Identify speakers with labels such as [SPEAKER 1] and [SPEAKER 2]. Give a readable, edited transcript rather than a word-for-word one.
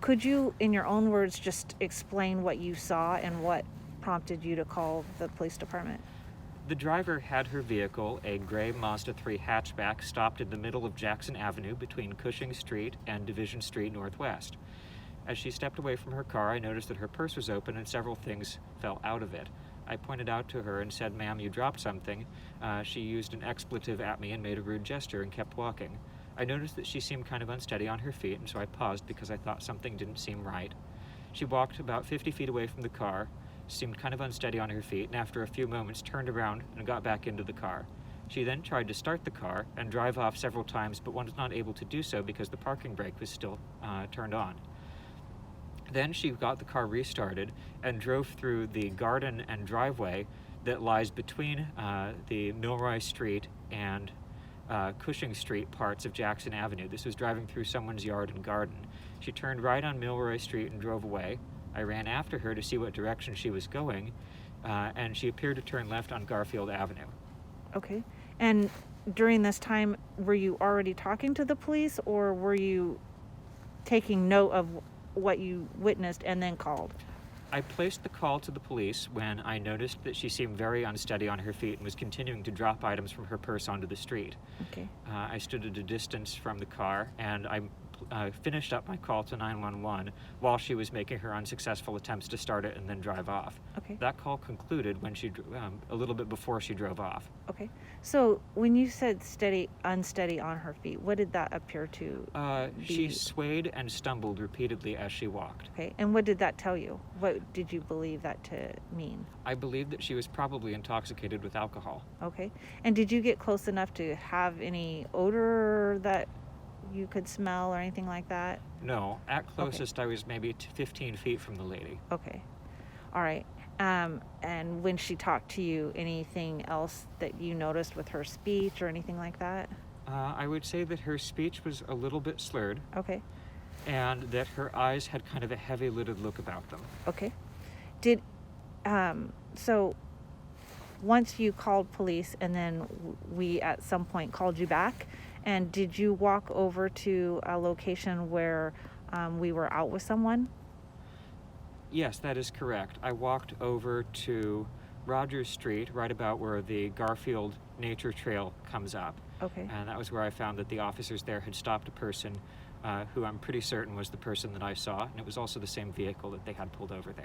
[SPEAKER 1] could you, in your own words, just explain what you saw and what prompted you to call the police department?
[SPEAKER 2] The driver had her vehicle, a gray Mazda 3 hatchback, stopped in the middle of Jackson Avenue between Cushing Street and Division Street Northwest. As she stepped away from her car, I noticed that her purse was open and several things fell out of it. I pointed out to her and said, "Ma'am, you dropped something." She used an expletive at me and made a rude gesture and kept walking. I noticed that she seemed kind of unsteady on her feet, and so I paused because I thought something didn't seem right. She walked about 50 feet away from the car, seemed kind of unsteady on her feet, and after a few moments turned around and got back into the car. She then tried to start the car and drive off several times, but was not able to do so because the parking brake was still turned on. Then she got the car restarted and drove through the garden and driveway that lies between the Milroy Street and Cushing Street parts of Jackson Avenue. This was driving through someone's yard and garden. She turned right on Milroy Street and drove away. I ran after her to see what direction she was going, and she appeared to turn left on Garfield Avenue.
[SPEAKER 1] Okay. And during this time, were you already talking to the police, or were you taking note of what you witnessed and then called?
[SPEAKER 2] I placed the call to the police when I noticed that she seemed very unsteady on her feet and was continuing to drop items from her purse onto the street.
[SPEAKER 1] Okay.
[SPEAKER 2] I stood at a distance from the car, and I finished up my call to 911 while she was making her unsuccessful attempts to start it and then drive off.
[SPEAKER 1] Okay.
[SPEAKER 2] That call concluded when she a little bit before she drove off.
[SPEAKER 1] Okay. So when you said unsteady on her feet, what did that appear to
[SPEAKER 2] She
[SPEAKER 1] be?
[SPEAKER 2] swayed and stumbled repeatedly as she walked.
[SPEAKER 1] Okay. And what did that tell you? What did you believe that to mean?
[SPEAKER 2] I believed that she was probably intoxicated with alcohol.
[SPEAKER 1] Okay. And did you get close enough to have any odor that you could smell or anything like that?
[SPEAKER 2] No, at closest I was maybe 15 feet from the lady.
[SPEAKER 1] Okay. All right. And when she talked to you, anything else that you noticed with her speech or anything like that?
[SPEAKER 2] I would say that her speech was a little bit slurred,
[SPEAKER 1] Okay.
[SPEAKER 2] and that her eyes had kind of a heavy-lidded look about them.
[SPEAKER 1] Okay. Did so once you called police and then we at some point called you back, and did you walk over to a location where we were out with someone?
[SPEAKER 2] Yes, that is correct. I walked over to Rogers Street, right about where the Garfield Nature Trail comes up.
[SPEAKER 1] Okay.
[SPEAKER 2] And that was where I found that the officers there had stopped a person who I'm pretty certain was the person that I saw, and it was also the same vehicle that they had pulled over there.